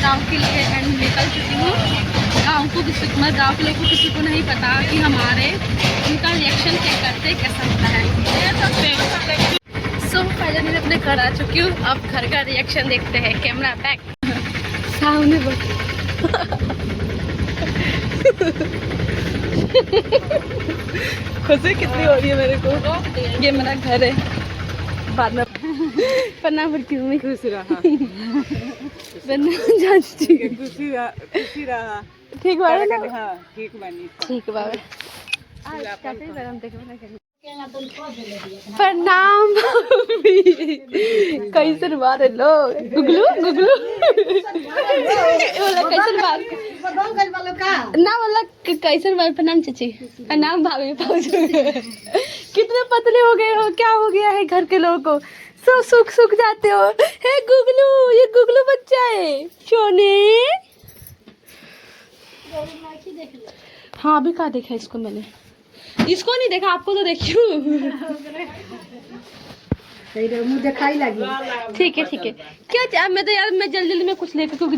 गांव के लिए एंड निकल चुकी हूँ। गांव को किसी गाँव के लोगों को किसी को नहीं पता कि हमारे उनका रिएक्शन चेक करते कैसा होता है। सो पहले दिन अपने घर आ चुकी हूँ, अब घर का रिएक्शन देखते हैं। कैमरा बैक सामने खुशी कितनी हो रही है मेरे को। ये मेरा घर है। बाद में प्रणाम करती हूँ। खुश रहा खुशी रहा ठीक बाबा। हाँ ठीक बनी ठीक बाबा। प्रणाम कैसन बार लो गुगलू गुगलू बोला कैसन बार ना बोला कैसन बार। प्रणाम चाची। प्रणाम भाभी भाभी। कितने पतले हो गए हो, क्या हो गया है घर के लोगों को? सब सूख जाते हो। हे गुगलू, ये गुगलू बच्चा है सोने। हाँ अभी कहाँ देखा इसको मैंने, इसको नहीं देखा, आपको तो देखियो। मुझे दिखाई लगी। ठीक है क्या मैं तो यार मैं जल्दी में कुछ लेकर क्योंकि